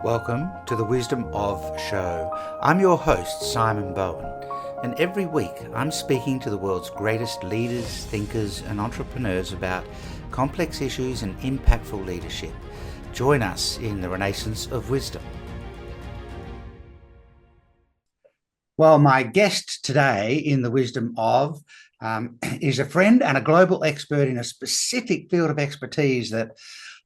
Welcome to the Wisdom of Show. I'm your host, Simon Bowen, and every week I'm speaking to the world's greatest leaders, thinkers, and entrepreneurs about complex issues and impactful leadership. Join us in the Renaissance of Wisdom. Well, my guest today in the Wisdom of is a friend and a global expert in a specific field of expertise that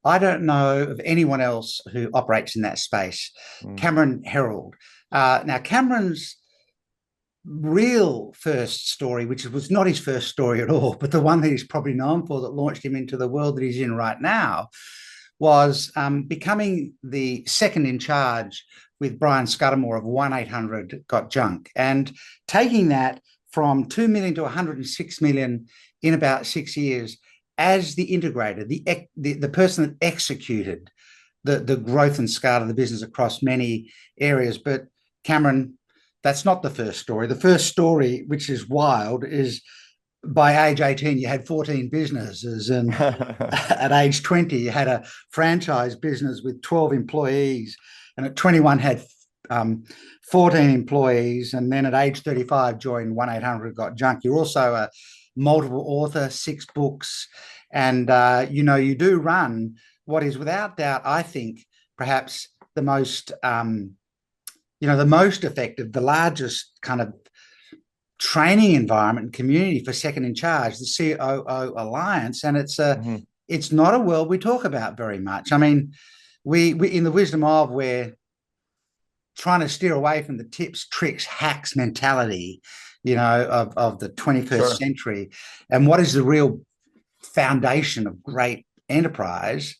I don't know of anyone else who operates in that space. Cameron Herold. Now, Cameron's real first story, which was not his first story at all, but the one that he's probably known for that launched him into the world that he's in right now, was becoming the second in charge with Brian Scudamore of 1-800-GOT-JUNK, and taking that from 2 million to 106 million in about 6 years as the integrator, the person that executed the growth and scale of the business across many areas. But Cameron, that's not the first story. The first story, which is wild, is by age 18, you had 14 businesses. And at age 20, you had a franchise business with 12 employees. And at 21, had 14 employees. And then at age 35, joined 1-800-GOT-JUNK. You're also a multiple author, 6 books. And, you do run what is without doubt, I think, perhaps the most, the most effective, the largest kind of training environment and community for second in charge, the COO Alliance. And it's not a world we talk about very much. I mean, we in the Wisdom of, we're trying to steer away from the tips, tricks, hacks mentality, of the 21st century. And what is the real foundation of great enterprise?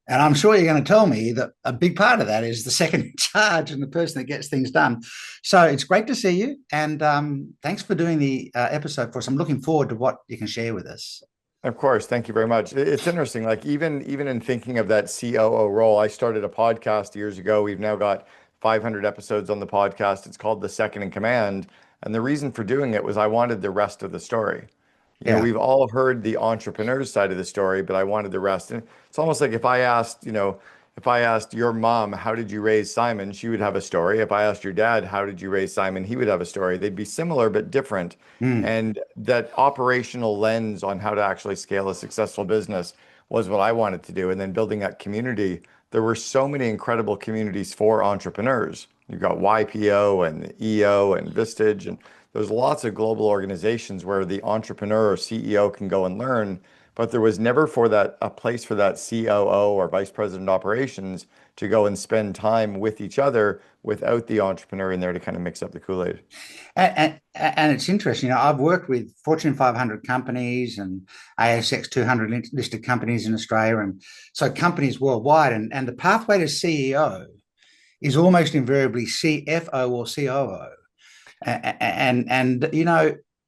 And I'm sure you're going to tell me that a big part of that is the second in charge and the person that gets things done. So it's great to see you. And thanks for doing the episode for us. I'm looking forward to what you can share with us. Of course. Thank you very much. It's interesting. Like even in thinking of that COO role, I started a podcast years ago. We've now got 500 episodes on the podcast. It's called The Second in Command. And the reason for doing it was I wanted the rest of the story. We've all heard the entrepreneur's side of the story, but I wanted the rest. And it's almost like if I asked your mom, how did you raise Simon? She would have a story. If I asked your dad, how did you raise Simon? He would have a story. They'd be similar, but different. And that operational lens on how to actually scale a successful business was what I wanted to do. And then building that community, there were so many incredible communities for entrepreneurs. You've got YPO and EO and Vistage, and there's lots of global organizations where the entrepreneur or CEO can go and learn, but there was never a place for that COO or vice president operations to go and spend time with each other without the entrepreneur in there to kind of mix up the Kool-Aid. And it's interesting. I've worked with Fortune 500 companies and ASX 200 listed companies in Australia, and so companies worldwide. And the pathway to CEO is almost invariably CFO or COO. And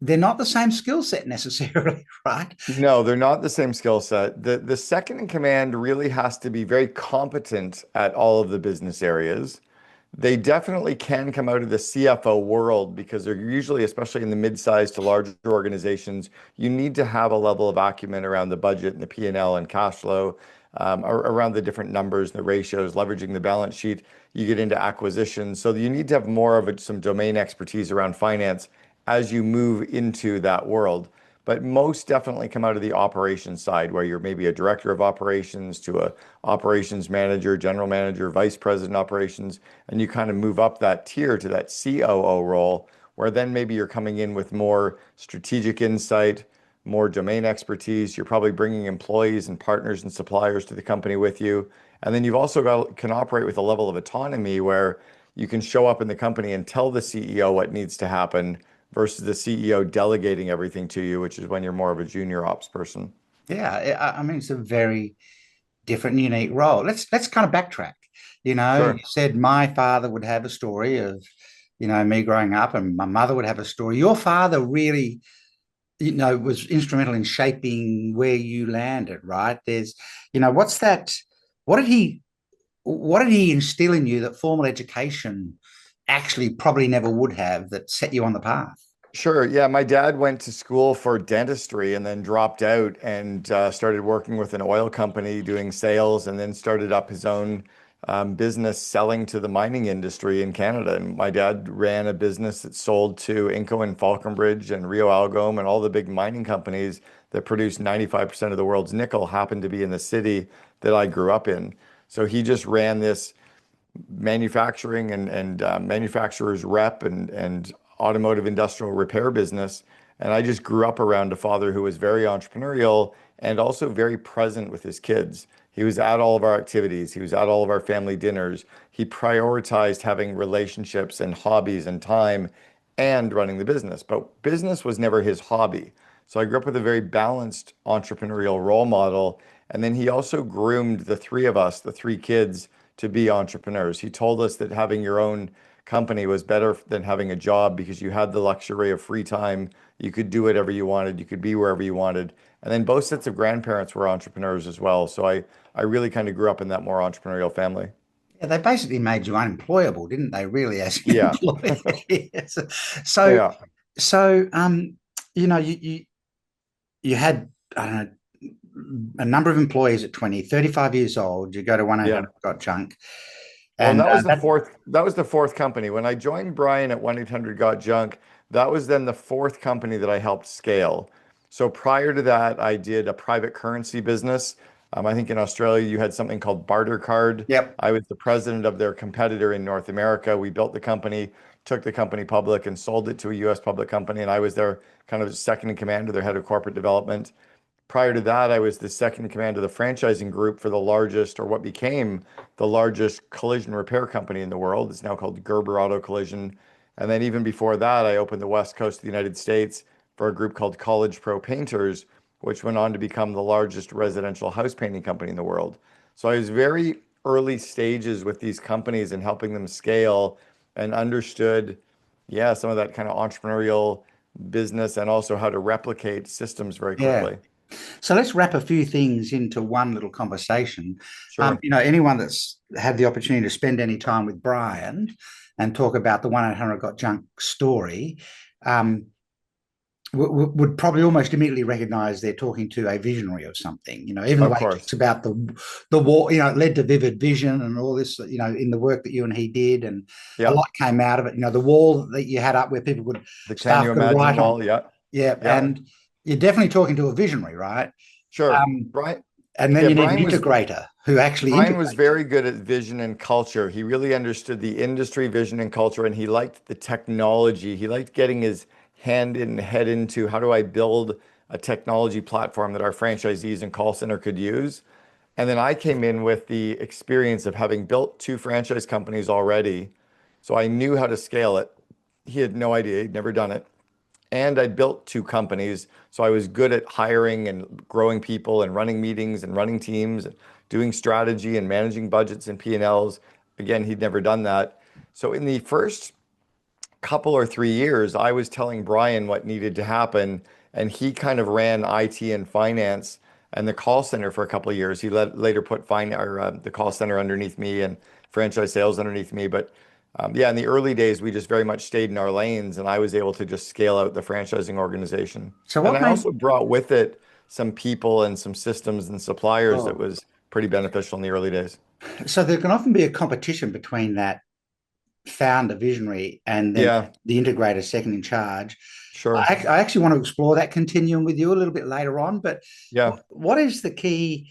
they're not the same skill set necessarily, right? No, they're not the same skill set. The second in command really has to be very competent at all of the business areas. They definitely can come out of the CFO world because they're usually, especially in the mid-sized to larger organizations, you need to have a level of acumen around the budget and the P&L and cash flow, around the different numbers, the ratios, leveraging the balance sheet. You get into acquisitions. So you need to have more of some domain expertise around finance as you move into that world. But most definitely come out of the operations side, where you're maybe a director of operations to a operations manager, general manager, vice president operations, and you kind of move up that tier to that COO role, where then maybe you're coming in with more strategic insight, more domain expertise. You're probably bringing employees and partners and suppliers to the company with you. And then you've also can operate with a level of autonomy where you can show up in the company and tell the CEO what needs to happen versus the CEO delegating everything to you, which is when you're more of a junior ops person. Yeah, I mean, it's a very different, unique role. Let's kind of backtrack. Sure. You said my father would have a story of, me growing up, and my mother would have a story. Your father really, was instrumental in shaping where you landed, right? There's, what's that? What did he instill in you that formal education actually probably never would have, that set you on the path? Sure. Yeah. My dad went to school for dentistry and then dropped out and started working with an oil company doing sales, and then started up his own business selling to the mining industry in Canada. And my dad ran a business that sold to Inco and Falconbridge and Rio Algom and all the big mining companies that produce 95% of the world's nickel happened to be in the city that I grew up in. So he just ran this manufacturing and manufacturer's rep and automotive industrial repair business. And I just grew up around a father who was very entrepreneurial and also very present with his kids. He was at all of our activities. He was at all of our family dinners. He prioritized having relationships and hobbies and time and running the business. But business was never his hobby. So I grew up with a very balanced entrepreneurial role model. And then he also groomed the three of us, the three kids, to be entrepreneurs. He told us that having your own company was better than having a job because you had the luxury of free time. You could do whatever you wanted. You could be wherever you wanted. And then both sets of grandparents were entrepreneurs as well. So I really kind of grew up in that more entrepreneurial family. Yeah, they basically made you unemployable, didn't they? Really, as an Yeah. employee. So, Yeah. so, you know, you had, I don't know, a number of employees at 20, 35 years old. You go to 1-800 Yeah. Got Junk, Well, and and that was the fourth company. When I joined Brian at 1-800 Got Junk, that was then the fourth company that I helped scale. So prior to that, I did a private currency business. I think in Australia you had something called Barter Card. yep. I was the president of their competitor in North America. We built the company, took the company public, and sold it to a US public company. And I was their kind of second in command to their head of corporate development. Prior to that, I was the second in command of the franchising group for the largest, or what became the largest collision repair company in the world. It's now called Gerber Auto Collision. And then even before that, I opened the West Coast of the United States for a group called College Pro Painters, which went on to become the largest residential house painting company in the world. So I was very early stages with these companies and helping them scale and understood, yeah, some of that kind of entrepreneurial business and also how to replicate systems very Yeah. quickly. So let's wrap a few things into one little conversation. Sure. Anyone that's had the opportunity to spend any time with Brian and talk about the 1-800 Got Junk story, um, would probably almost immediately recognize they're talking to a visionary of something. Even the Of way he course. talks about the war, it led to vivid vision and all this, in the work that you and he did, and a Yeah. lot came out of it. The wall that you had up where people could The Can staff You could Imagine write on. wall? Yeah. Yeah, Yeah. and you're definitely talking to a visionary, right? Sure. Um, Brian, and then yeah, you need an integrator who actually Brian was integrates it. very good at vision and culture. He really understood the industry vision and culture, and he liked the technology. He liked getting his hand and head into how do I build a technology platform that our franchisees and call center could use. And then I came in with the experience of having built two franchise companies already. So I knew how to scale it. He had no idea, he'd never done it. And I built two companies. So I was good at hiring and growing people and running meetings and running teams and doing strategy and managing budgets and P&Ls. Again, he'd never done that. So in the first couple or 3 years, I was telling Brian what needed to happen, and he kind of ran IT and finance and the call center for a couple of years. He later put the call center underneath me and franchise sales underneath me. But yeah, in the early days, we just very much stayed in our lanes, and I was able to just scale out the franchising organization. So And what I made also brought with it some people and some systems and suppliers that oh, was pretty beneficial in the early days. so there can often be a competition between that founder visionary and then Yeah, the integrator second in charge. sure. I actually want to explore that continuum with you a little bit later on, but Yeah. what is the key?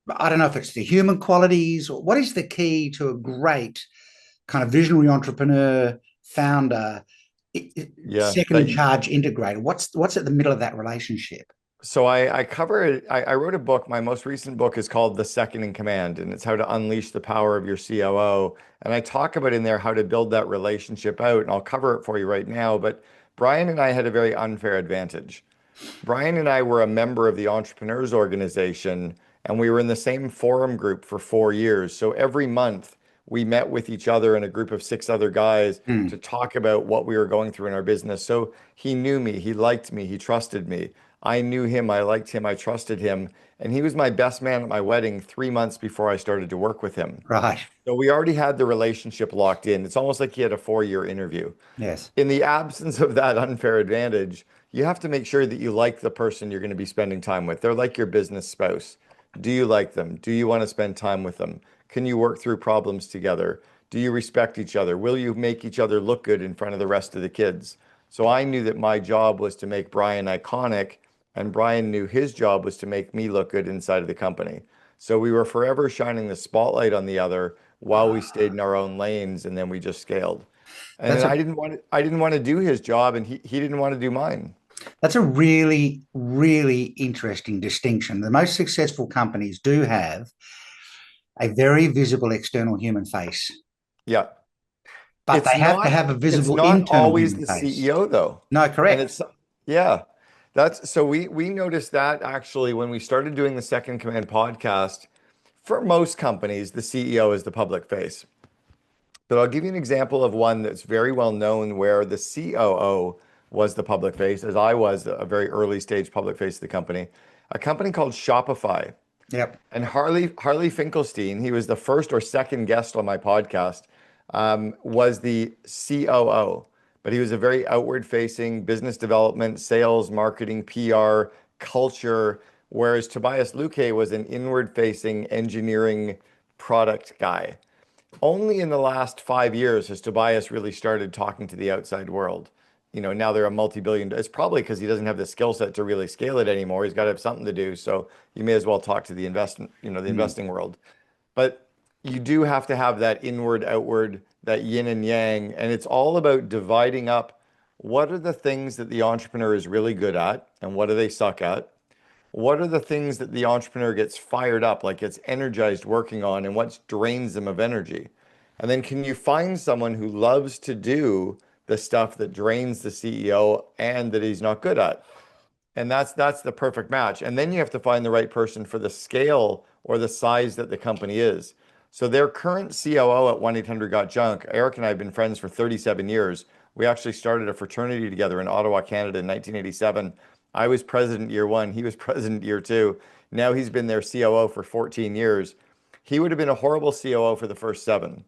I don't know if it's the human qualities or what is the key to a great kind of visionary entrepreneur founder Yeah. second in charge integrator? What's at the middle of that relationship? So I cover it. I wrote a book. My most recent book is called The Second in Command, and it's how to unleash the power of your COO. And I talk about in there how to build that relationship out, and I'll cover it for you right now. But Brian and I had a very unfair advantage. Brian and I were a member of the Entrepreneurs Organization, and we were in the same forum group for 4 years. So every month we met with each other and a group of six other guys Hmm. to talk about what we were going through in our business. So he knew me, he liked me, he trusted me. I knew him, I liked him, I trusted him. And he was my best man at my wedding 3 months before I started to work with him. Right. So we already had the relationship locked in. It's almost like he had a 4 year interview. Yes. In the absence of that unfair advantage, you have to make sure that you like the person you're going to be spending time with. They're like your business spouse. Do you like them? Do you want to spend time with them? Can you work through problems together? Do you respect each other? Will you make each other look good in front of the rest of the kids? So I knew that my job was to make Brian iconic, and Brian knew his job was to make me look good inside of the company. So we were forever shining the spotlight on the other while we stayed in our own lanes, and then we just scaled. And That's then a I didn't want to do his job, and he didn't want to do mine. that's a really, really interesting distinction. The most successful companies do have a very visible external human face, Yeah. but they have to have a It's visible not internal always human the face. CEO though. No, And correct. it's yeah. That's so we noticed that actually when we started doing the Second Command podcast, for most companies, the CEO is the public face. But I'll give you an example of one that's very well known where the COO was the public face, as I was a very early stage public face of the company, a company called Shopify. Yep. And Harley Finkelstein, he was the first or second guest on my podcast, was the COO, but he was a very outward-facing business development, sales, marketing, PR, culture, whereas Tobias Luque was an inward-facing engineering product guy. Only in the last 5 years has Tobias really started talking to the outside world. Now they're a multi-billion. It's probably because he doesn't have the skill set to really scale it anymore. He's got to have something to do. So you may as well talk to the the Mm. investing world. But you do have to have that inward, outward, that yin and yang. And it's all about dividing up what are the things that the entrepreneur is really good at and what do they suck at? What are the things that the entrepreneur gets fired up, like gets energized working on, and what drains them of energy? And then can you find someone who loves to do the stuff that drains the CEO and that he's not good at? And that's the perfect match. And then you have to find the right person for the scale or the size that the company is. So their current COO at 1-800 Got Junk, Eric and I have been friends for 37 years. We actually started a fraternity together in Ottawa, Canada in 1987. I was president year one, he was president year two. Now he's been their COO for 14 years. He would have been a horrible COO for the first seven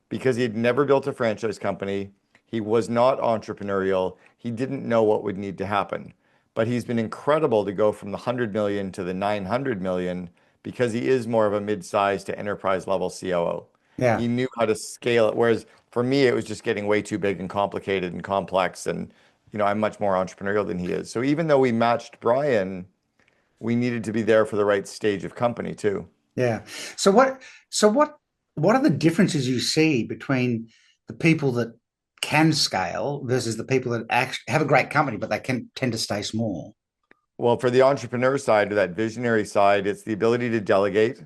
because he had never built a franchise company. He was not entrepreneurial. He didn't know what would need to happen. But he's been incredible to go from the 100 million to the 900 million because he is more of a mid-sized to enterprise level COO. Yeah. He knew how to scale it. Whereas for me, it was just getting way too big and complicated and complex. And, I'm much more entrepreneurial than he is. So even though we matched Brian, we needed to be there for the right stage of company too. Yeah. So what so what are the differences you see between the people that can scale versus the people that actually have a great company, but they can tend to stay small? Well, for the entrepreneur side or that visionary side, it's the ability to delegate,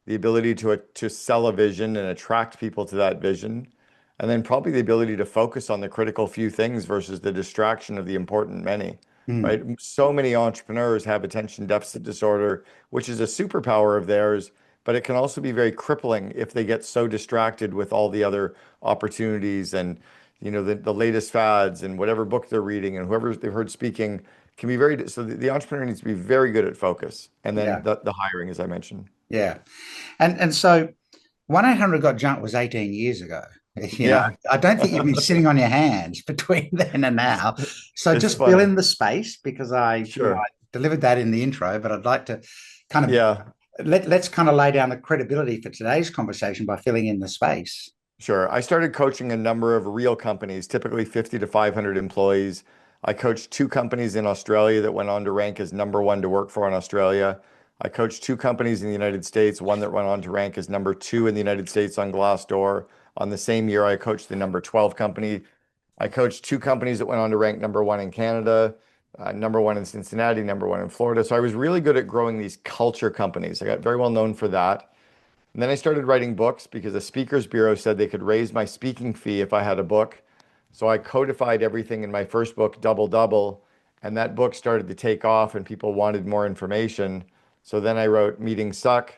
the ability to sell a vision and attract people to that vision, and then probably the ability to focus on the critical few things versus the distraction of the important many, Mm. right? So many entrepreneurs have attention deficit disorder, which is a superpower of theirs, but it can also be very crippling if they get so distracted with all the other opportunities and the latest fads and whatever book they're reading and whoever they've heard speaking can be very so the entrepreneur needs to be very good at focus and then Yeah. the hiring as I mentioned. Yeah. And so 1-800 Got Junk was 18 years ago. Yeah. I don't think you've been sitting on your hands between then and now. So It's just fill funny. in the space because I Sure. delivered that in the intro, but I'd like to kind of Yeah, let's kind of lay down the credibility for today's conversation by filling in the space. sure. I started coaching a number of real companies, typically 50 to 500 employees. I coached two companies in Australia that went on to rank as number one to work for in Australia. I coached two companies in the United States, one that went on to rank as number two in the United States on Glassdoor. On the same year, I coached the number 12 company. I coached two companies that went on to rank number one in Canada, number one in Cincinnati, number one in Florida. So I was really good at growing these culture companies. I got very well known for that. And then I started writing books because the Speakers Bureau said they could raise my speaking fee if I had a book. So I codified everything in my first book, Double Double, and that book started to take off and people wanted more information. So then I wrote Meetings Suck,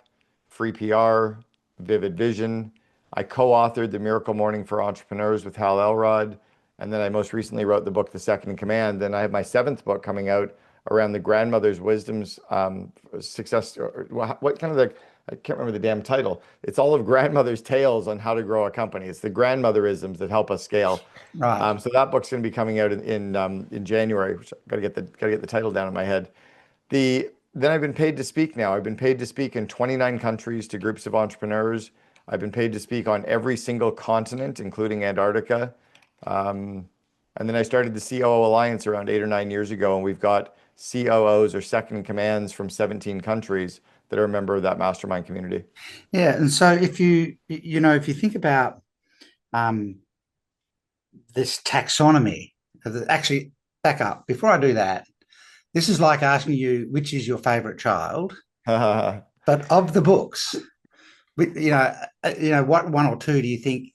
Free PR, Vivid Vision. I co-authored The Miracle Morning for Entrepreneurs with Hal Elrod. And then I most recently wrote the book, The Second in Command. And I have my seventh book coming out around the grandmother's wisdoms, success, or what kind of I can't remember the damn title. It's all of grandmother's tales on how to grow a company. It's the grandmotherisms that help us scale. Right. So that book's going to be coming out in January. Which got to get the title down in my head. The then I've been paid to speak now. I've been paid to speak in 29 countries to groups of entrepreneurs. I've been paid to speak on every single continent, including Antarctica. Um, and then I started the COO Alliance around 8 or 9 years ago, and we've got COOs or second in commands from 17 countries that are a member of that mastermind community. Yeah, and so if you think about um, this taxonomy, actually, back up before I do that. This is like asking you which is your favorite child, but of the books, what one or two do you think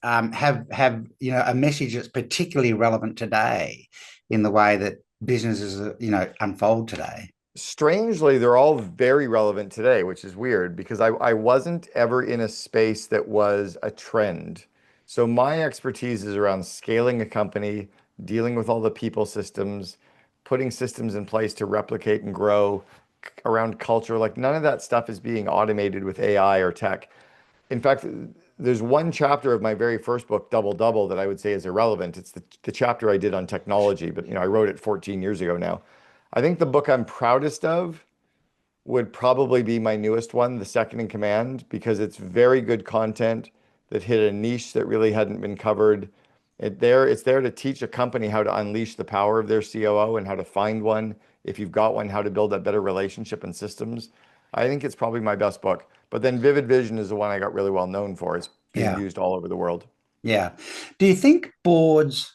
have a message that's particularly relevant today in the way that businesses unfold today? Strangely, they're all very relevant today, which is weird because I wasn't ever in a space that was a trend. So my expertise is around scaling a company, dealing with all the people systems, putting systems in place to replicate and grow around culture. Like none of that stuff is being automated with AI or tech. In fact, there's one chapter of my very first book, Double Double, that I would say is irrelevant. It's the chapter I did on technology, but I wrote it 14 years ago now. I think the book I'm proudest of would probably be my newest one, The Second in Command, because it's very good content that hit a niche that really hadn't been covered. It's there to teach a company how to unleash the power of their COO and how to find one. If you've got one, how to build that better relationship and systems. I think it's probably my best book. But then Vivid Vision is the one I got really well known for. It's being Yeah, used all over the world. yeah. Do you think boards?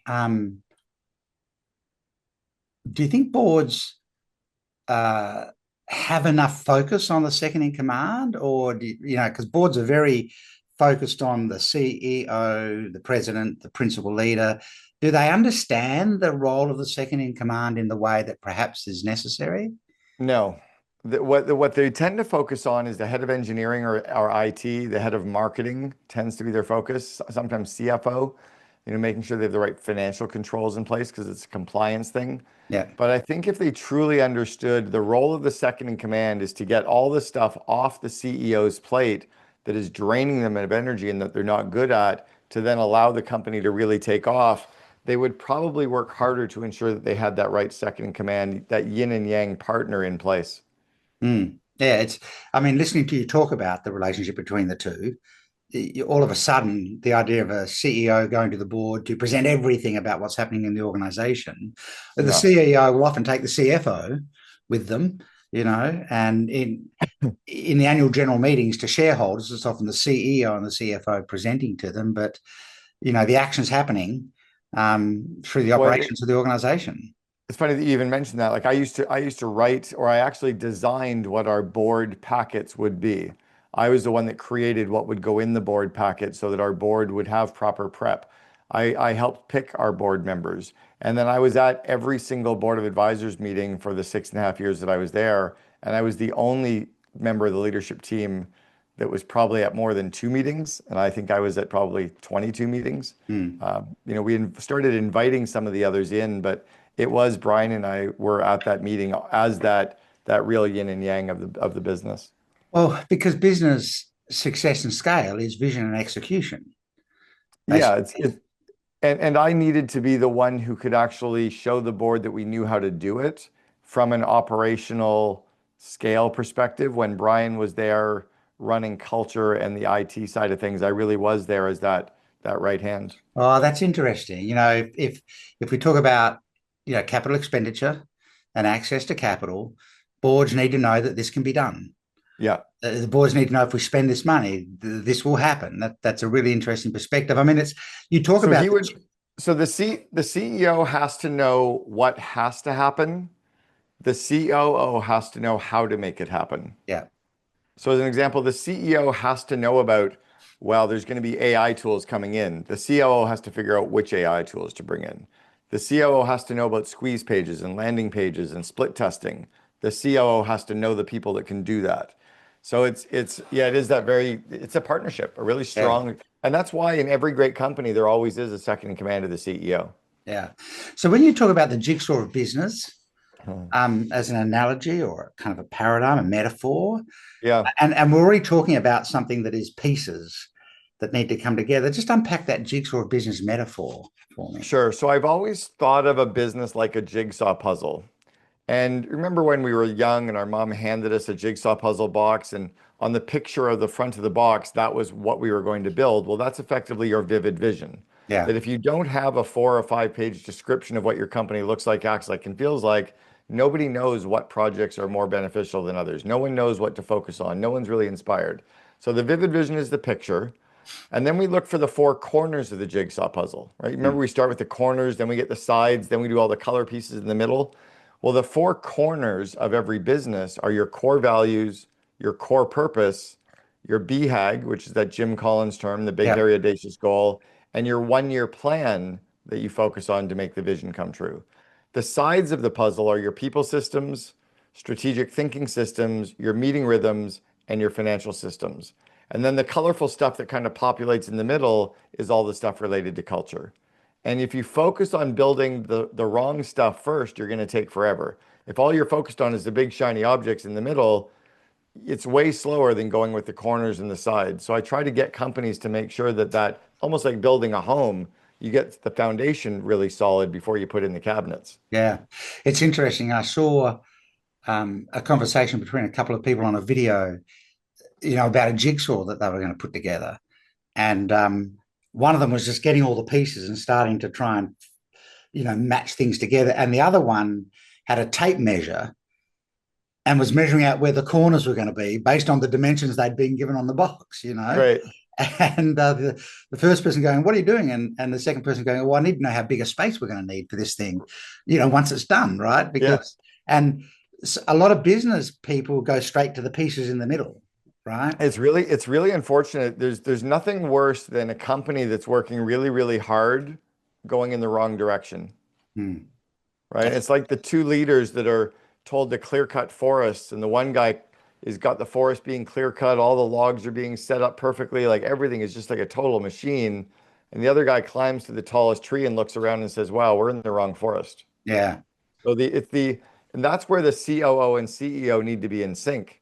Um, do you think boards uh, have enough focus on the second in command, or because boards are very focused on the CEO, the president, the principal leader. Do they understand the role of the second in command in the way that perhaps is necessary? No. What they tend to focus on is the head of engineering or IT, the head of marketing tends to be their focus, sometimes CFO, making sure they have the right financial controls in place because it's a compliance thing. Yeah. But I think if they truly understood the role of the second in command is to get all the stuff off the CEO's plate that is draining them of energy and that they're not good at, to then allow the company to really take off, they would probably work harder to ensure that they had that right second in command, that yin and yang partner in place. Yeah, I mean, listening to you talk about the relationship between the two, all of a sudden, the idea of a CEO going to the board to present everything about what's happening in the organization, the Yeah. CEO will often take the CFO with them, and in the annual general meetings to shareholders, it's often the CEO and the CFO presenting to them, but the action's happening through the Well, operations of the organization. it's funny that you even mentioned that. Like I used to write, or I actually designed what our board packets would be. I was the one that created what would go in the board packet so that our board would have proper prep. I helped pick our board members. And then I was at every single board of advisors meeting for the 6.5 years that I was there. And I was the only member of the leadership team that was probably at more than 2 meetings. And I think I was at probably 22 meetings. Mm. We started inviting some of the others in, but it was Brian and I were at that meeting as that real yin and yang of the business. Well, because business success and scale is vision and execution, Yeah, basically. and I needed to be the one who could actually show the board that we knew how to do it from an operational scale perspective. When Brian was there running culture and the IT side of things, I really was there as that right hand. Oh, that's interesting. If we talk about capital expenditure and access to capital, boards need to know that this can be done. Yeah. The boards need to know if we spend this money, this will happen. That's a really interesting perspective. I mean, it's you talk So about he would, so the CEO has to know what has to happen. The COO has to know how to make it happen. yeah, So as an example, the CEO has to know about, well, there's going to be AI tools coming in. The COO has to figure out which AI tools to bring in. The COO has to know about squeeze pages and landing pages and split testing. The COO has to know the people that can do that. So it's a partnership, a really yeah, strong, and that's why in every great company there always is a second in command of the CEO. yeah. So when you talk about the jigsaw of business, Hmm. as an analogy or kind of a paradigm, a metaphor, Yeah. and we're already talking about something that is pieces that need to come together. Just unpack that jigsaw of business metaphor for me. Sure. So I've always thought of a business like a jigsaw puzzle. And remember when we were young and our mom handed us a jigsaw puzzle box, and on the picture of the front of the box, that was what we were going to build. Well, that's effectively your vivid vision. Yeah. That if you don't have a 4 or 5 page description of what your company looks like, acts like, and feels like, nobody knows what projects are more beneficial than others. No one knows what to focus on. No one's really inspired. So the vivid vision is the picture. And then we look for the 4 corners of the jigsaw puzzle, right? Remember, Mm. we start with the corners, then we get the sides, then we do all the color pieces in the middle. Well, the 4 corners of every business are your core values, your core purpose, your BHAG, which is that Jim Collins term, the big, Yeah. hairy, audacious goal, and your 1 year plan that you focus on to make the vision come true. The sides of the puzzle are your people systems, strategic thinking systems, your meeting rhythms, and your financial systems. And then the colorful stuff that kind of populates in the middle is all the stuff related to culture. And if you focus on building the wrong stuff first, you're going to take forever. If all you're focused on is the big shiny objects in the middle, it's way slower than going with the corners and the sides. So I try to get companies to make sure that almost like building a home, you get the foundation really solid before you put in the cabinets. Yeah. It's interesting. I saw a conversation between a couple of people on a video, about a jigsaw that they were going to put together. And one of them was just getting all the pieces and starting to try and, match things together. And the other one had a tape measure and was measuring out where the corners were going to be based on the dimensions they'd been given on the box. Right. And the first person going, "What are you doing?" And the second person going, "Well, I need to know how big a space we're going to need for this thing, once it's done, right?" Yeah. And a lot of business people go straight to the pieces in the middle, right? It's really unfortunate. There's nothing worse than a company that's working really, really hard going in the wrong direction, Hmm. right? It's like the 2 leaders that are told to clear cut forests, and the one guy has got the forest being clear cut, all the logs are being set up perfectly, like everything is just like a total machine. And the other guy climbs to the tallest tree and looks around and says, "Wow, we're in the wrong forest." Yeah, So and that's where the COO and CEO need to be in sync.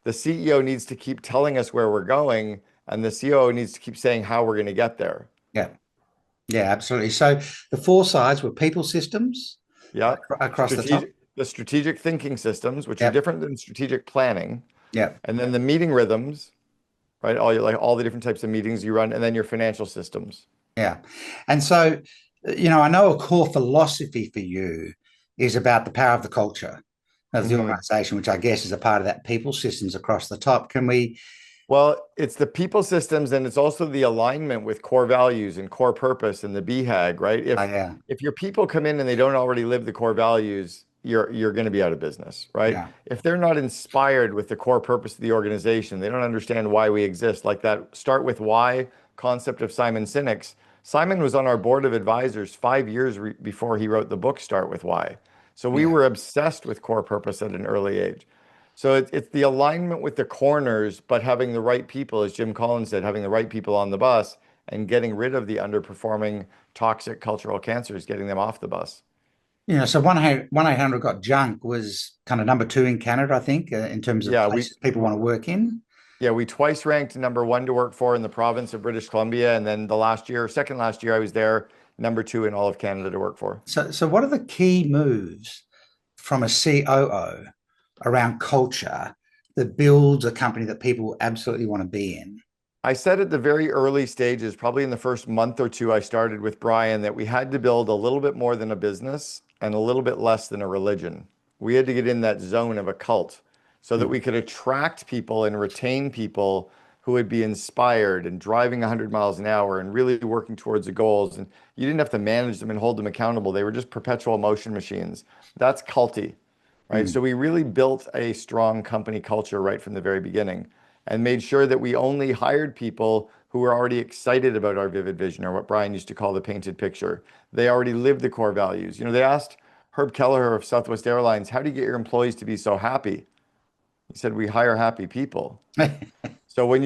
The CEO needs to keep telling us where we're going, and the COO needs to keep saying how we're going to get there. yeah, yeah, absolutely. So the four sides were people systems Yeah. across the top. The strategic thinking systems, which are Yep, different than strategic planning, yep, and then the meeting rhythms, right? All the different types of meetings you run, and then your financial systems. yeah. And so, I know a core philosophy for you is about the power of the culture of the Mhm. organization, which I guess is a part of that people systems across the top. Can we? Well, it's the people systems, and it's also the alignment with core values and core purpose and the BHAG, right? Yeah, If your people come in and they don't already live the core values, you're going to be out of business, right? yeah, If they're not inspired with the core purpose of the organization, they don't understand why we exist. Like that start with why concept of Simon Sinek's. Simon was on our board of advisors 5 years before he wrote the book Start with Why. So we yeah. were obsessed with core purpose at an early age. So it's the alignment with the corners, but having the right people, as Jim Collins said, having the right people on the bus and getting rid of the underperforming toxic cultural cancers, getting them off the bus. So 1-800 got junk was kind of number two in Canada, I think, in terms of Yeah, we places people want to work in. yeah, we twice ranked #1 to work for in the province of British Columbia, and then second last year I was there, #2 in all of Canada to work for. So what are the key moves from a COO around culture that builds a company that people absolutely want to be in? I said at the very early stages, probably in the first month or two I started with Brian, that we had to build a little bit more than a business and a little bit less than a religion. We had to get in that zone of a cult so that we could attract people and retain people who would be inspired and driving 100 miles an hour and really working towards the goals. And you didn't have to manage them and hold them accountable. They were just perpetual motion machines. That's culty, right? Mm, So we really built a strong company culture right from the very beginning and made sure that we only hired people who were already excited about our vivid vision, or what Brian used to call the painted picture. They already lived the core values. They asked Herb Kelleher of Southwest Airlines, "How do you get your employees to be so happy?" He said, "We hire happy people." So when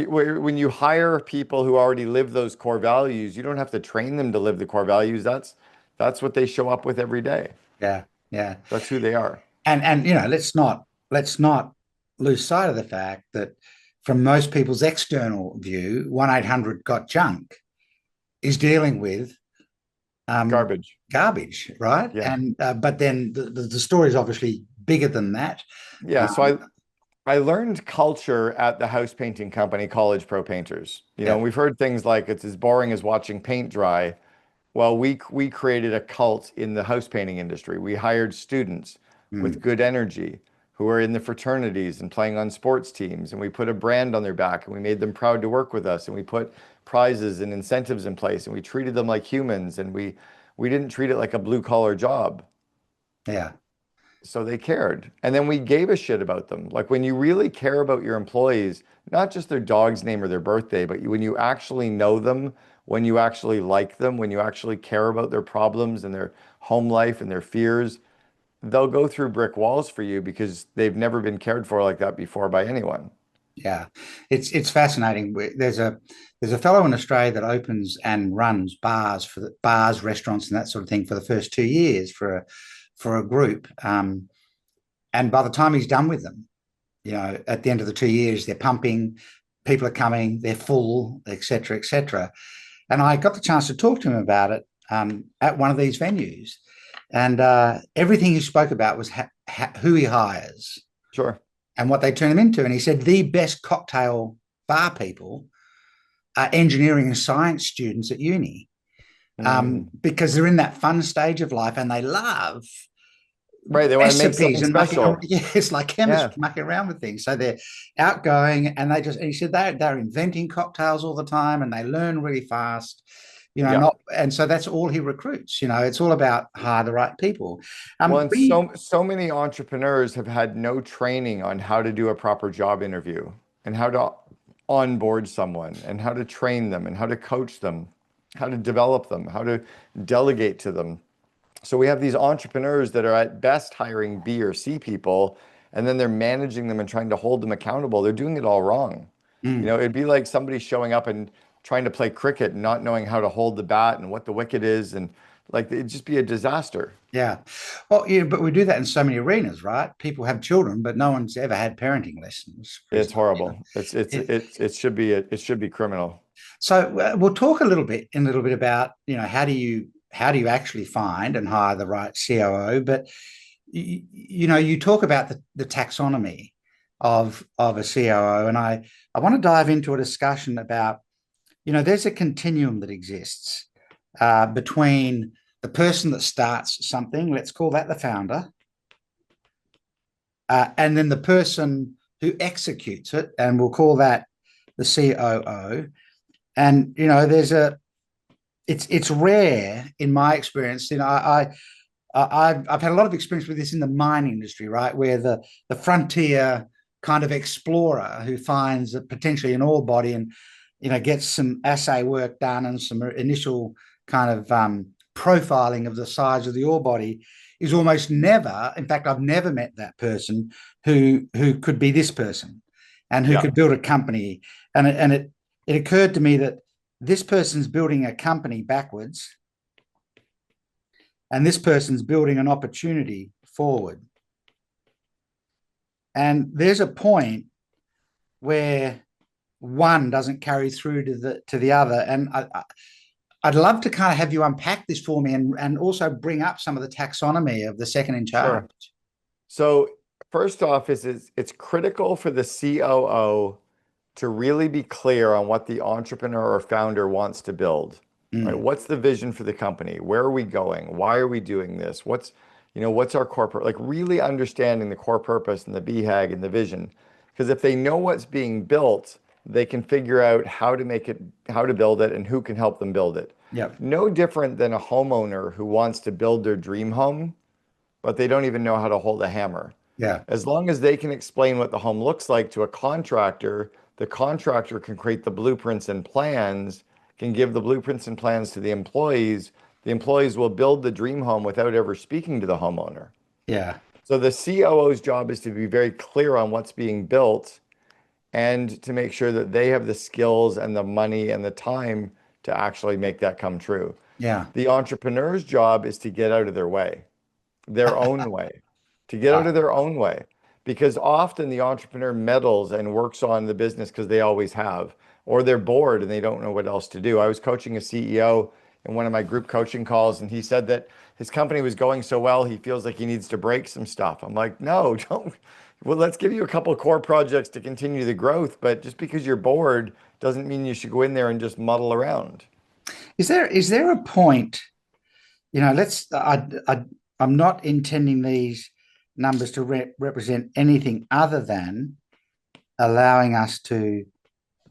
you hire people who already live those core values, you don't have to train them to live the core values. That's what they show up with every day. yeah, yeah. That's who they are. And let's not lose sight of the fact that from most people's external view, 1-800 got junk is dealing with um, Garbage. garbage, right? Yeah. And but then the story is obviously bigger than that. Yeah, so Um, I learned culture at the house painting company, College Pro Painters. yeah. We've heard things like it's as boring as watching paint dry. Well, we created a cult in the house painting industry. We hired students with Mm, good energy who are in the fraternities and playing on sports teams, and we put a brand on their back, and we made them proud to work with us, and we put prizes and incentives in place, and we treated them like humans, and we didn't treat it like a blue collar job. yeah. So they cared. And then we gave a shit about them. Like when you really care about your employees, not just their dog's name or their birthday, but when you actually know them, when you actually like them, when you actually care about their problems and their home life and their fears, they'll go through brick walls for you because they've never been cared for like that before by anyone. Yeah, it's fascinating. There's a fellow in Australia that opens and runs bars for the bars, restaurants, and that sort of thing for the first 2 years for a group. And by the time he's done with them, at the end of the 2 years, they're pumping, people are coming, they're full, etc., etc. And I got the chance to talk to him about it at one of these venues, and everything he spoke about was who he hires Sure. and what they turn them into. And he said the best cocktail bar people are engineering and science students at uni, Mm. because they're in that fun stage of life and they love Right. They want to make recipes something and mucking around. special. Yeah, it's like chemists Yeah. mucking around with things. So they're outgoing, and and he said they're inventing cocktails all the time and they learn really fast. Yeah. Not, and so that's all he recruits. It's all about hire the right people. Well, and We so many entrepreneurs have had no training on how to do a proper job interview and how to onboard someone and how to train them and how to coach them, how to develop them, how to delegate to them. So we have these entrepreneurs that are at best hiring B or C people, and then they're managing them and trying to hold them accountable. They're doing it all wrong. mm, It'd be like somebody showing up and trying to play cricket and not knowing how to hold the bat and what the wicket is, and like it'd just be a disaster. yeah. Well, yeah, but we do that in so many arenas, right? People have children, but no one's ever had parenting lessons, for It's example. horrible. It should be criminal. So we'll talk a little bit about how do you actually find and hire the right COO, but you talk about the taxonomy of a COO, and I want to dive into a discussion about there's a continuum that exists between the person that starts something, let's call that the founder, and then the person who executes it, and we'll call that the COO. And it's rare in my experience. I've had a lot of experience with this in the mining industry, right, where the frontier kind of explorer who finds potentially an ore body and gets some assay work done and some initial kind of profiling of the size of the ore body is almost never. In fact, I've never met that person who could be this person and who Yeah. could build a company. And it occurred to me that this person's building a company backwards and this person's building an opportunity forward. And there's a point where one doesn't carry through to the other. And I'd love to kind of have you unpack this for me and also bring up some of the taxonomy of the second in charge. Sure. So first off, it's critical for the COO to really be clear on what the entrepreneur or founder wants to build. Right? Mm, What's the vision for the company? Where are we going? Why are we doing this? What's our corporate, like really understanding the core purpose and the BHAG and the vision. Because if they know what's being built, they can figure out how to make it, how to build it, and who can help them build it. yep. No different than a homeowner who wants to build their dream home, but they don't even know how to hold a hammer. Yeah. As long as they can explain what the home looks like to a contractor, the contractor can create the blueprints and plans, can give the blueprints and plans to the employees. The employees will build the dream home without ever speaking to the homeowner. Yeah. So the COO's job is to be very clear on what's being built and to make sure that they have the skills and the money and the time to actually make that come true. Yeah. The entrepreneur's job is to get out of their own way, to get out Right. of their own way. Because often the entrepreneur meddles and works on the business because they always have, or they're bored and they don't know what else to do. I was coaching a CEO in one of my group coaching calls, and he said that his company was going so well, he feels like he needs to break some stuff. I'm like, no, don't. Well, let's give you a couple of core projects to continue the growth, but just because you're bored doesn't mean you should go in there and just muddle around. Is there a point? I'm not intending these numbers to represent anything other than allowing us to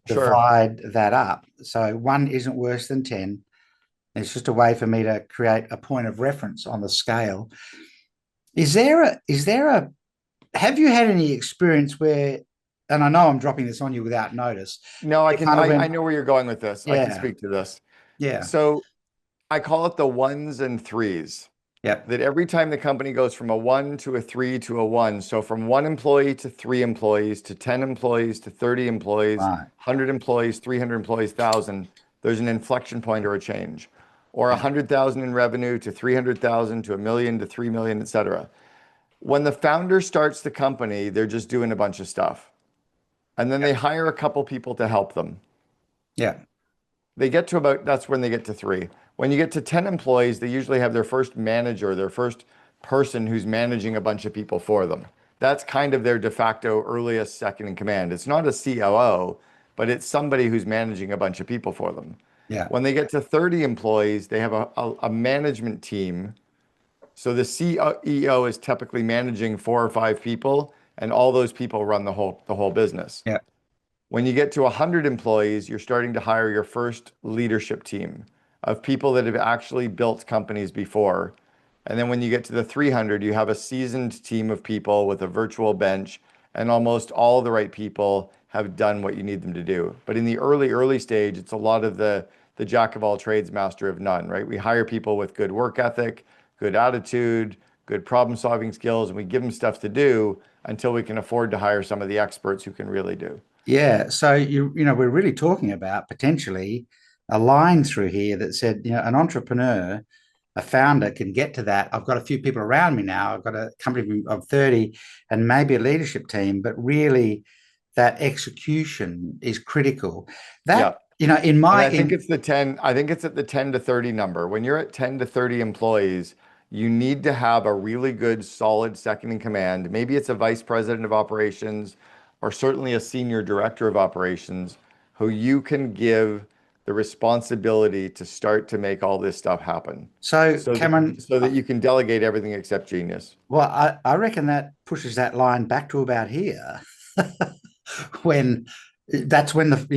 Sure. divide that up. So one isn't worse than 10. It's just a way for me to create a point of reference on the scale. Is there a have you had any experience where, and I know I'm dropping this on you without notice, No, I it can, kind of I went, know where you're going with this. I can yeah, speak to this. yeah, So I call it the ones and threes. yep, That every time the company goes from a one to a three to a one, so from one employee to three employees to 10 employees to 30 employees, right, 100 employees, 300 employees, 1,000, there's an inflection point or a change. Or yeah, 100,000 in revenue to 300,000 to a million to 3 million, et cetera. When the founder starts the company, they're just doing a bunch of stuff. And then they hire a couple people to help them. yeah, They get to about, that's when they get to three. When you get to 10 employees, they usually have their first manager, their first person who's managing a bunch of people for them. That's kind of their de facto earliest second in command. It's not a COO, but it's somebody who's managing a bunch of people for them. yeah, When they get to 30 employees, they have a management team. So the CEO is typically managing 4 or 5 people, and all those people run the whole business. yeah, When you get to 100 employees, you're starting to hire your first leadership team of people that have actually built companies before. And then when you get to the 300, you have a seasoned team of people with a virtual bench, and almost all the right people have done what you need them to do. But in the early stage, it's a lot of the jack of all trades, master of none, right? We hire people with good work ethic, good attitude, good problem solving skills, and we give them stuff to do until we can afford to hire some of the experts who can really do. yeah. So we're really talking about potentially a line through here that said, an entrepreneur, a founder can get to that. I've got a few people around me now. I've got a company of 30 and maybe a leadership team, but really that execution is critical. Yeah. That, in And my, I think in, it's the 10, I think it's at the 10 to 30 number. When you're at 10 to 30 employees, you need to have a really good, solid second in command. Maybe it's a vice president of operations or certainly a senior director of operations who you can give the responsibility to start to make all this stuff happen so Cameron, so that you can delegate everything except genius. well, I reckon that pushes that line back to about here. when that's when just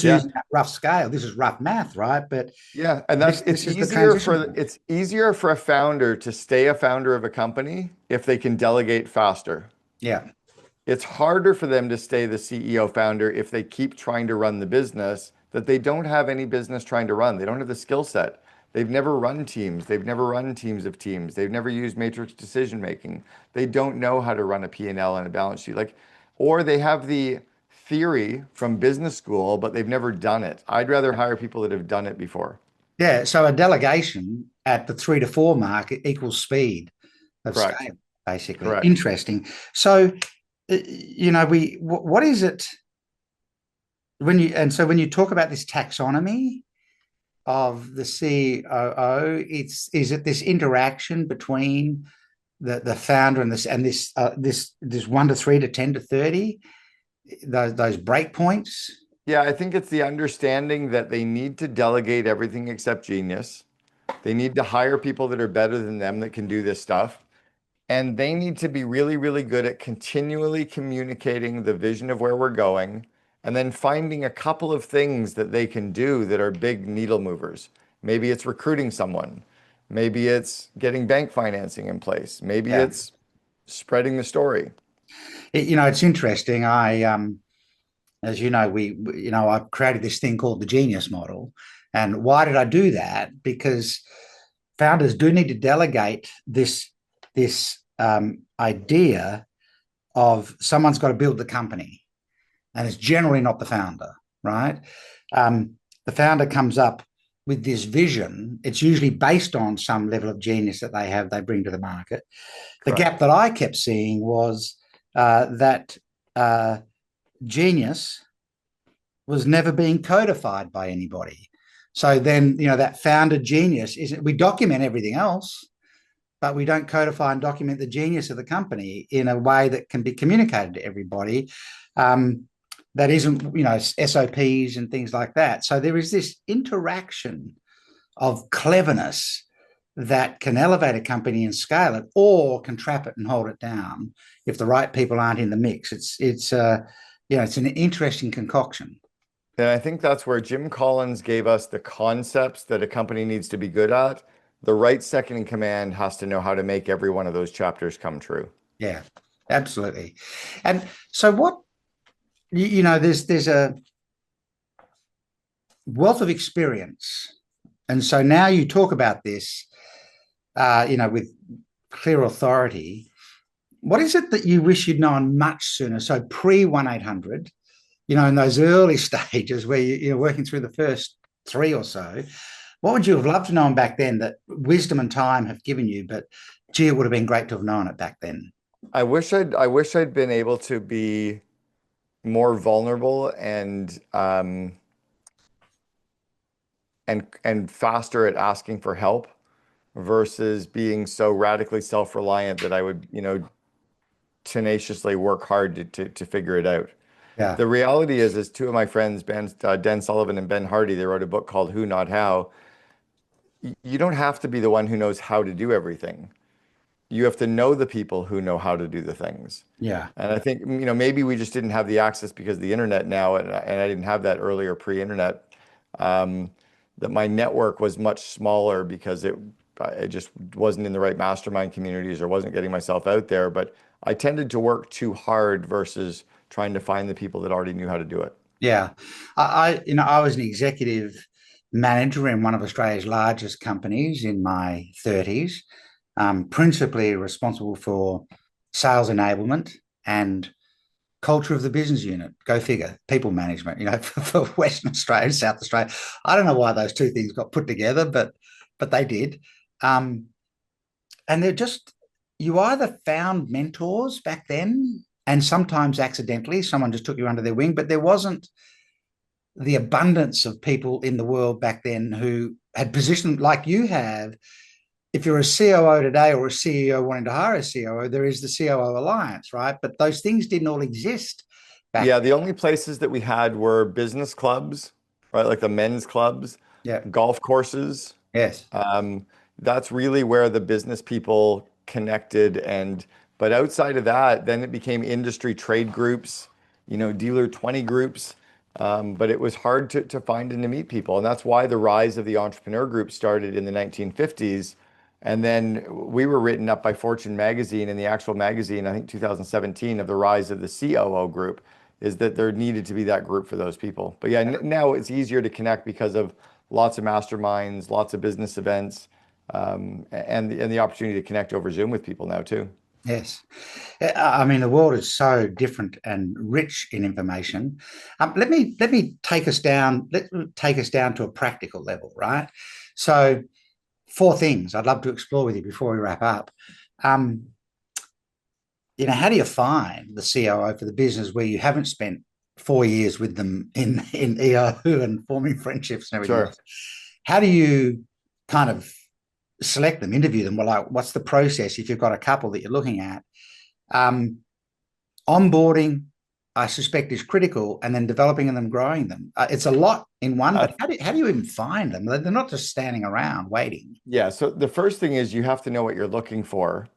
Yeah. using that rough scale, this is rough math, right? But Yeah, and that's this is the transition point. it's easier for a founder to stay a founder of a company if they can delegate faster. Yeah, It's harder for them to stay the CEO founder if they keep trying to run the business that they don't have any business trying to run. They don't have the skill set. They've never run teams. They've never run teams of teams. They've never used matrix decision making. They don't know how to run a P&L and L and a balance sheet. Or they have the theory from business school, but they've never done it. I'd rather hire people that have done it before. yeah. So a delegation at the 3 to 4 mark equals speed of Correct. scale, basically. Correct. Interesting. So, what is it when you talk about this taxonomy of the COO, is it this interaction between the founder and this 1 to 3 to 10 to 30, those break points? Yeah, I think it's the understanding that they need to delegate everything except genius. They need to hire people that are better than them that can do this stuff. And they need to be really, really good at continually communicating the vision of where we're going and then finding a couple of things that they can do that are big needle movers. Maybe it's recruiting someone. Maybe it's getting bank financing in place. Maybe Yeah. it's spreading the story. It's interesting. As you know, I created this thing called the genius model. And why did I do that? Because founders do need to delegate this idea of someone's got to build the company, and it's generally not the founder, right? The founder comes up with this vision. It's usually based on some level of genius that they bring to the market. The Correct. gap that I kept seeing was that genius was never being codified by anybody. So then, that founder genius is, we document everything else, but we don't codify and document the genius of the company in a way that can be communicated to everybody. That isn't, SOPs and things like that. So there is this interaction of cleverness that can elevate a company and scale it, or can trap it and hold it down if the right people aren't in the mix. It's an interesting concoction. And I think that's where Jim Collins gave us the concepts that a company needs to be good at. The right second in command has to know how to make every one of those chapters come true. Yeah, absolutely. And so there's a wealth of experience. And so now you talk about this, with clear authority. What is it that you wish you'd known much sooner? So pre 1-800, in those early stages where you're working through the first three or so, what would you have loved to know back then that wisdom and time have given you? But gee, it would have been great to have known it back then. I wish I'd been able to be more vulnerable and faster at asking for help versus being so radically self-reliant that I would, tenaciously work hard to figure it out. Yeah, The reality is two of my friends, Dan Sullivan and Ben Hardy, they wrote a book called Who Not How. You don't have to be the one who knows how to do everything. You have to know the people who know how to do the things. yeah, And I think, maybe we just didn't have the access because of the internet now, and I didn't have that earlier pre-internet. Um, that my network was much smaller because it just wasn't in the right mastermind communities or wasn't getting myself out there. But I tended to work too hard versus trying to find the people that already knew how to do it. yeah. I was an executive manager in one of Australia's largest companies in my 30s, principally responsible for sales enablement and culture of the business unit. Go figure. People management, for Western Australia and South Australia. I don't know why those two things got put together, but they did. Um, and they're just, you either found mentors back then, and sometimes accidentally, someone just took you under their wing, but there wasn't the abundance of people in the world back then who had positioned like you have. If you're a COO today or a CEO wanting to hire a COO, there is the COO Alliance, right? But those things didn't all exist back Yeah, then. the only places that we had were business clubs, right? Like the men's clubs, Yeah. golf courses. Yes. Um, that's really where the business people connected. But outside of that, then it became industry trade groups, dealer 20 groups. But it was hard to find and to meet people. And that's why the rise of the entrepreneur group started in the 1950s. And then we were written up by Fortune magazine, in the actual magazine, I think 2017, of the rise of the COO group, is that there needed to be that group for those people. But yeah, now it's easier to connect because of lots of masterminds, lots of business events, and the opportunity to connect over Zoom with people now too. Yes. I mean, the world is so different and rich in information. Let me take us down. Let me take us down to a practical level, right? So, four things I'd love to explore with you before we wrap up. Um, how do you find the COO for the business where you haven't spent 4 years with them in EO and forming friendships and everything Sure. else? How do you kind of select them, interview them? Well, like, what's the process if you've got a couple that you're looking at? Um, Onboarding, I suspect, is critical, and then developing and then growing them. It's a lot in one, Uh, but how do you even find them? They're not just standing around waiting. yeah, so the first thing is you have to know what you're looking for,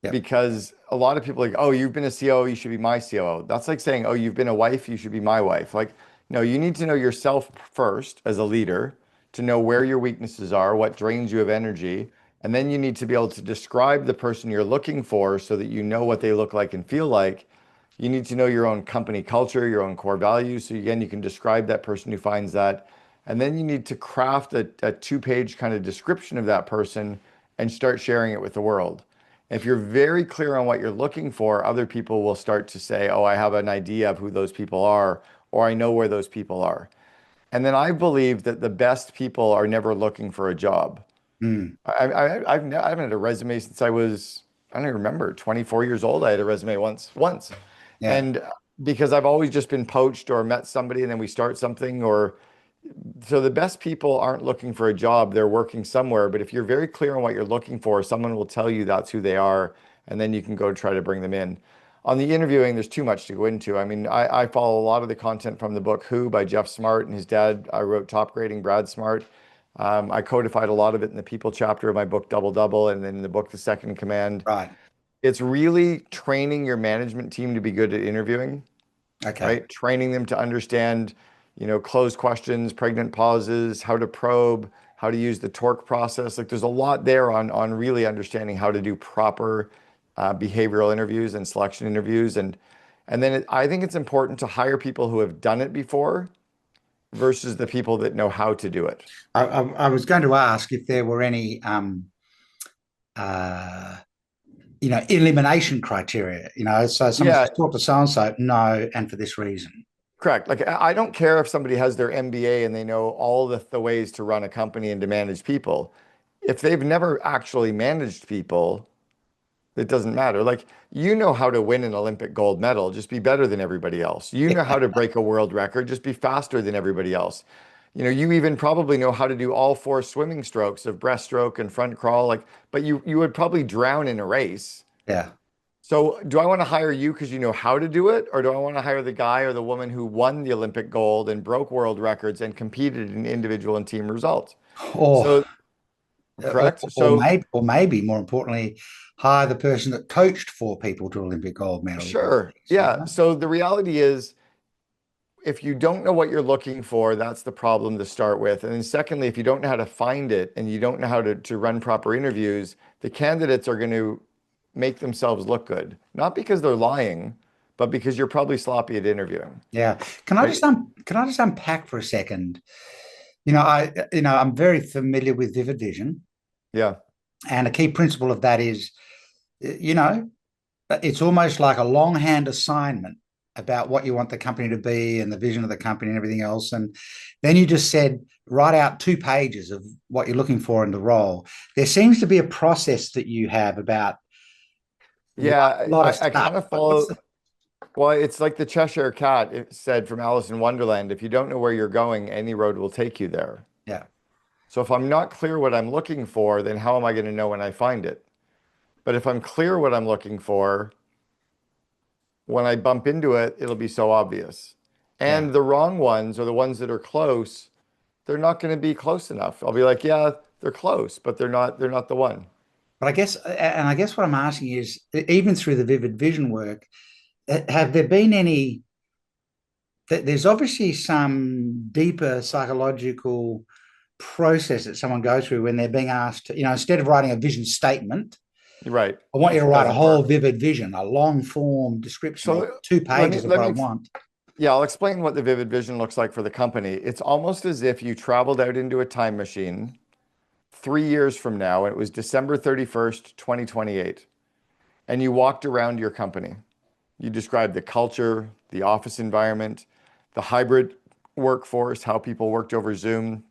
Yep. because a lot of people are like, oh, you've been a COO, you should be my COO. That's like saying, oh, you've been a wife, you should be my wife. Like, no, you need to know yourself first as a leader to know where your weaknesses are, what drains you of energy. And then you need to be able to describe the person you're looking for so that you know what they look like and feel like. You need to know your own company culture, your own core values. So again, you can describe that person who finds that. And then you need to craft a two-page kind of description of that person and start sharing it with the world. If you're very clear on what you're looking for, other people will start to say, oh, I have an idea of who those people are, or I know where those people are. And then I believe that the best people are never looking for a job. Mm, I haven't had a resume since I don't even remember, 24 years old. I had a resume once. yeah. And because I've always just been poached or met somebody and then we start something, or So the best people aren't looking for a job, they're working somewhere. But if you're very clear on what you're looking for, someone will tell you that's who they are, and then you can go try to bring them in. On the interviewing, there's too much to go into. I mean, I follow a lot of the content from the book Who by Jeff Smart and his dad. I wrote Top Grading Brad Smart. I codified a lot of it in the people chapter of my book Double Double, and then in the book The Second in Command. Right. It's really training your management team to be good at interviewing, Okay. right? Training them to understand, closed questions, pregnant pauses, how to probe, how to use the torque process. Like there's a lot there on really understanding how to do proper behavioral interviews and selection interviews. And then I think it's important to hire people who have done it before versus the people that know how to do it. I was going to ask if there were any uh, elimination criteria, so someone Yeah, says, talk to so-and-so, no, and for this reason. correct. Like I don't care if somebody has their MBA and they know all the ways to run a company and to manage people. If they've never actually managed people, it doesn't matter. Like you know how to win an Olympic gold medal, just be better than everybody else. You know how to break a world record, just be faster than everybody else. You even probably know how to do all four swimming strokes of breaststroke and front crawl, like, but you would probably drown in a race. Yeah. So do I want to hire you because you know how to do it, or do I want to hire the guy or the woman who won the Olympic gold and broke world records and competed in individual and team results? Or, So correct. So or maybe more importantly, hire the person that coached four people to Olympic gold medals. sure. Yeah. So the reality is, if you don't know what you're looking for, that's the problem to start with. And then secondly, if you don't know how to find it and you don't know how to run proper interviews, the candidates are going to make themselves look good. Not because they're lying, but because you're probably sloppy at interviewing. Yeah. Can I just unpack for a second? I'm very familiar with vivid vision, Yeah. and a key principle of that is, you know, it's almost like a longhand assignment about what you want the company to be and the vision of the company and everything else. And then you just said, write out 2 pages of what you're looking for in the role. There seems to be a process that you have about Yeah. a lot of I stuff. kind of follow. Well, it's like the Cheshire Cat it said from Alice in Wonderland. If you don't know where you're going, any road will take you there. Yeah. So if I'm not clear what I'm looking for, then how am I going to know when I find it? But if I'm clear what I'm looking for, when I bump into it, it'll be so obvious. Yeah. And the wrong ones or the ones that are close, they're not going to be close enough. I'll be like, yeah, they're close, but they're not the one. But I guess what I'm asking is, even through the vivid vision work, have there been any? There's obviously some deeper psychological process that someone goes through when they're being asked, instead of writing a vision statement, You're right. I want you to It write a doesn't whole work. vivid vision, a long form description, or So two let me pages of let what I me want. yeah, I'll explain what the vivid vision looks like for the company. It's almost as if you traveled out into a time machine 3 years from now, and it was December 31st, 2028, and you walked around your company. You described the culture, the office environment, the hybrid workforce, how people worked over Zoom.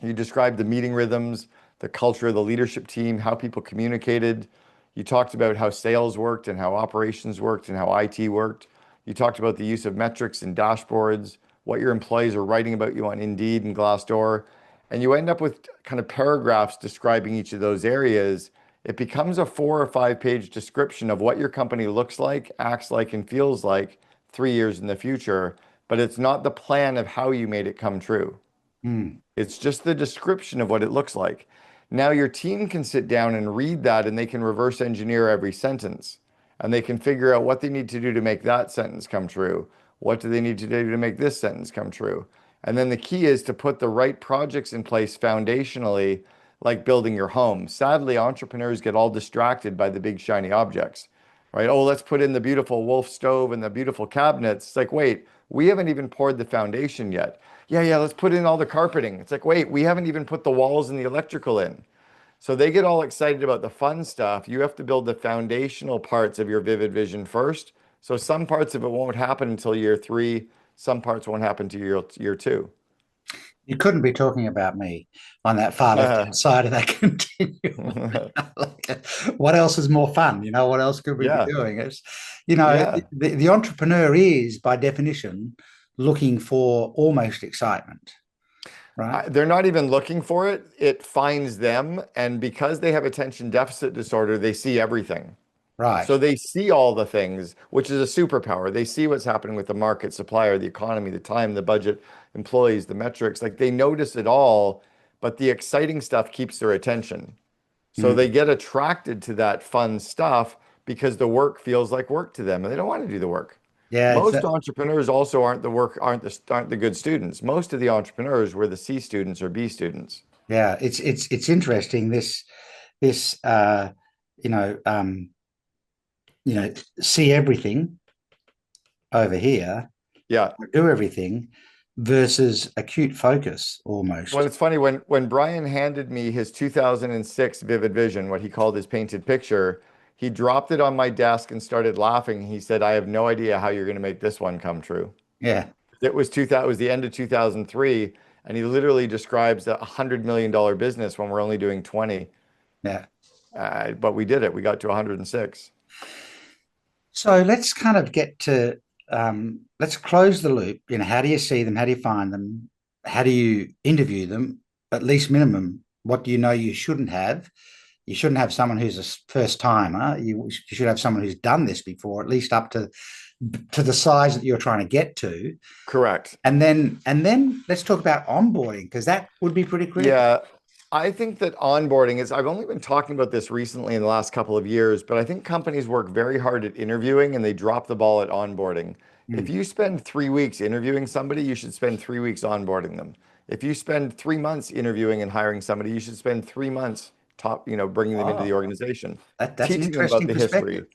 You described the meeting rhythms, the culture of the leadership team, how people communicated. You talked about how sales worked and how operations worked and how IT worked. You talked about the use of metrics and dashboards, what your employees are writing about you on Indeed and Glassdoor. And you end up with kind of paragraphs describing each of those areas. It becomes a 4 or 5 page description of what your company looks like, acts like, and feels like 3 years in the future, but it's not the plan of how you made it come true. Mm. It's just the description of what it looks like. Now your team can sit down and read that and they can reverse engineer every sentence and they can figure out what they need to do to make that sentence come true. What do they need to do to make this sentence come true? And then the key is to put the right projects in place foundationally, like building your home. Sadly, entrepreneurs get all distracted by the big shiny objects, right? Oh, let's put in the beautiful Wolf stove and the beautiful cabinets. It's like, wait, we haven't even poured the foundation yet. Yeah, let's put in all the carpeting. It's like, wait, we haven't even put the walls and the electrical in. So they get all excited about the fun stuff. You have to build the foundational parts of your vivid vision first. So some parts of it won't happen until year 3. Some parts won't happen to year 2. You couldn't be talking about me on that far left hand side of that continuum. Like, what else is more fun? What else could we be Yeah, doing? It's, yeah, the entrepreneur is, by definition, looking for almost excitement. right, They're not even looking for it. It finds them. And because they have attention deficit disorder, they see everything. right. So they see all the things, which is a superpower. They see what's happening with the market, supplier, the economy, the time, the budget, employees, the metrics. Like they notice it all, but the exciting stuff keeps their attention. So they Mm. get attracted to that fun stuff because the work feels like work to them and they don't want to do the work. Yeah, it's Most entrepreneurs also aren't the good students. Most of the entrepreneurs were the C students or B students. yeah, it's interesting. This you know, you know, see everything over here, Yeah. do everything versus acute focus Well, almost. it's funny when Brian handed me his 2006 Vivid Vision, what he called his painted picture, he dropped it on my desk and started laughing. He said, "I have no idea how you're going to make this one come true." Yeah, It was the end of 2003, and he literally describes a $100 million business when we're only doing 20. yeah. But we did it. We got to 106. So let's kind of get to let's close the loop. You know, how do you see them? How do you find them? How do you interview them? At least minimum, what do you know you shouldn't have? You shouldn't have someone who's a first timer. You should have someone who's done this before, at least up to the size that you're trying to get to. Correct. And then let's talk about onboarding because that would be pretty critical. Yeah, I think that onboarding is, I've only been talking about this recently in the last couple of years, but I think companies work very hard at interviewing and they drop the ball at onboarding. If Mm. you spend 3 weeks interviewing somebody, you should spend 3 weeks onboarding them. If you spend 3 months interviewing and hiring somebody, you should spend 3 months bringing them into the Oh, organization, that's an teaching them about interesting the perspective.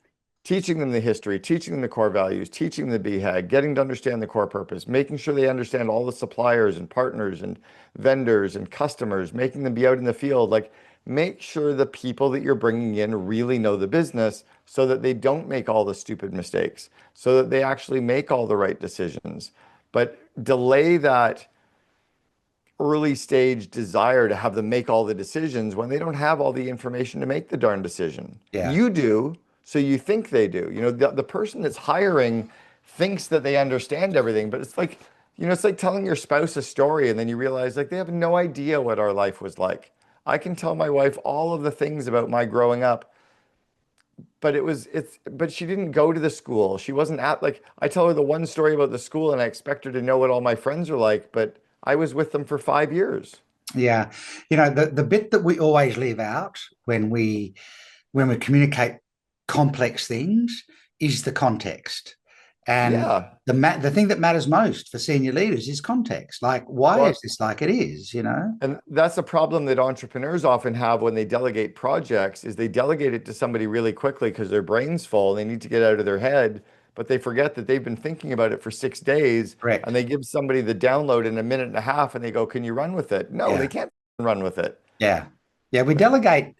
history, teaching them the core values, teaching them the BHAG, getting to understand the core purpose, making sure they understand all the suppliers and partners and vendors and customers, making them be out in the field. Like, make sure the people that you're bringing in really know the business so that they don't make all the stupid mistakes, so that they actually make all the right decisions. But delay that early stage desire to have them make all the decisions when they don't have all the information to make the darn decision. Yeah, You do, so you think they do. The person that's hiring thinks that they understand everything, but it's like telling your spouse a story and then you realize like they have no idea what our life was like. I can tell my wife all of the things about my growing up, but but she didn't go to the school. She wasn't at like I tell her the one story about the school and I expect her to know what all my friends are like, but I was with them for 5 years. yeah. You know, the bit that we always leave out when we communicate complex things is the context. And Yeah. the thing that matters most for senior leaders is context. Like, why is Well, this like it is? You know? and that's a problem that entrepreneurs often have when they delegate projects is they delegate it to somebody really quickly because their brain's full. They need to get out of their head, but they forget that they've been thinking about it for 6 days and Correct. they give somebody the download in a minute and a half and they go, "Can you run with it?" No, they Yeah. can't run with it. Yeah. Yeah. We delegate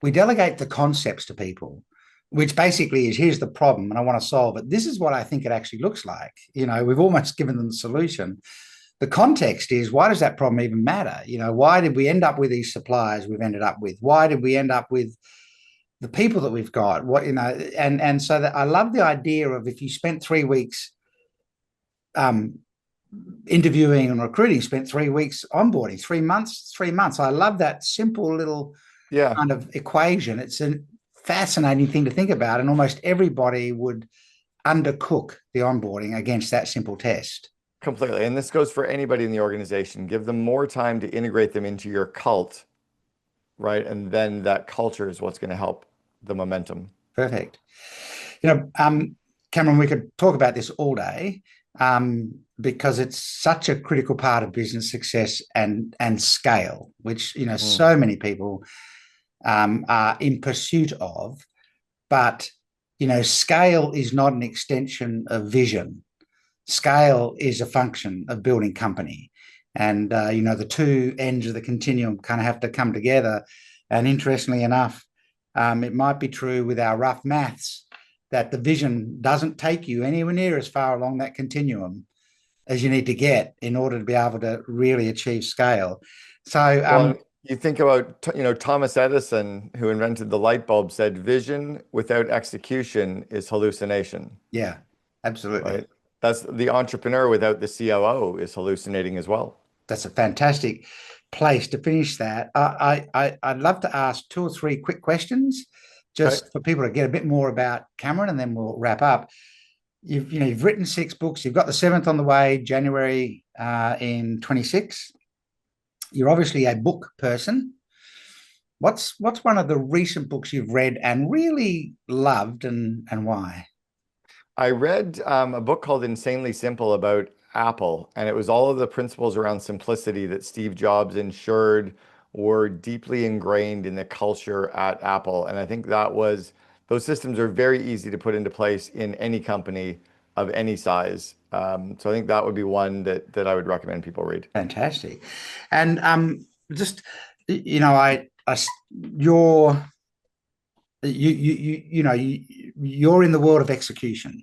the concepts to people, which basically is here's the problem and I want to solve it. This is what I think it actually looks like. You know, we've almost given them the solution. The context is why does that problem even matter? You know, why did we end up with these suppliers we've ended up with? Why did we end up with the people that we've got? What, you know, and so that I love the idea of if you spent 3 weeks um interviewing and recruiting, spent 3 weeks onboarding, 3 months, 3 months. I love that simple little Yeah, kind of equation. It's a fascinating thing to think about, and almost everybody would undercook the onboarding against that simple test. completely. And this goes for anybody in the organization. Give them more time to integrate them into your cult, right? And then that culture is what's going to help the momentum. Perfect. You know, Cameron, we could talk about this all day because it's such a critical part of business success and scale, which you know Mm. so many people are in pursuit of. But you know, scale is not an extension of vision. Scale is a function of building company, and you know the two ends of the continuum kind of have to come together. And interestingly enough, it might be true with our rough maths that the vision doesn't take you anywhere near as far along that continuum as you need to get in order to be able to really achieve scale. So, Well, you think about, Thomas Edison, who invented the light bulb, said vision without execution is hallucination, yeah, absolutely. right? That's the entrepreneur without the COO is hallucinating as well. that's a fantastic place to finish that. I'd love to ask 2 or 3 quick questions Okay. just for people to get a bit more about Cameron, and then we'll wrap up. You've written 6 books. You've got the 7th on the way, January in 26. You're obviously a book person. What's one of the recent books you've read and really loved, and why? I read a book called Insanely Simple about Apple, and it was all of the principles around simplicity that Steve Jobs ensured were deeply ingrained in the culture at Apple. And I think those systems are very easy to put into place in any company of any size. So I think that would be one that I would recommend people read. Fantastic. And just you know, I you're you're in the world of execution,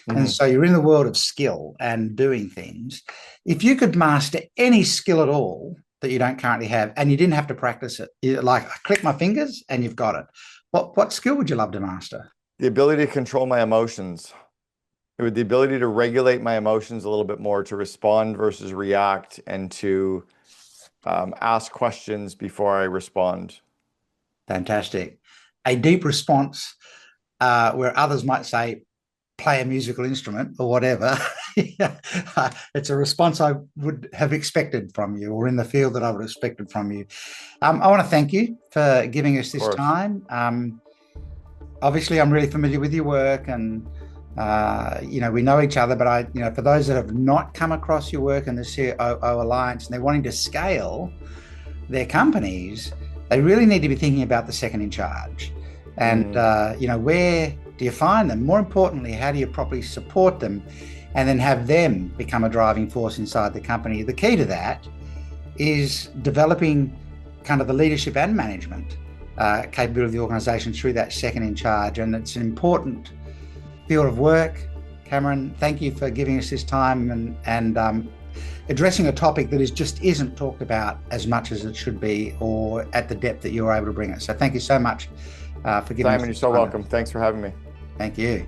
and Mhm. so you're in the world of skill and doing things. If you could master any skill at all that you don't currently have, and you didn't have to practice it, like click my fingers and you've got it. What skill would you love to master? The ability to control my emotions. With the ability to regulate my emotions a little bit more, to respond versus react, and to ask questions before I respond. Fantastic. A deep response, where others might say, play a musical instrument or whatever. It's a response I would have expected from you, or in the field that I would have expected from you. I want to thank you for giving us Of this course. time. Obviously, I'm really familiar with your work, and we know each other. But for those that have not come across your work in the COO Alliance and they're wanting to scale their companies, they really need to be thinking about the second in charge. And where do you find them? More importantly, how do you properly support them, and then have them become a driving force inside the company? The key to that is developing kind of the leadership and management capability of the organisation through that second in charge. And it's an important field of work. Cameron, thank you for giving us this time and addressing a topic that just isn't talked about as much as it should be, or at the depth that you're able to bring it. So thank you so much for giving us Simon, you're this so time. welcome. Thanks for having me. Thank you.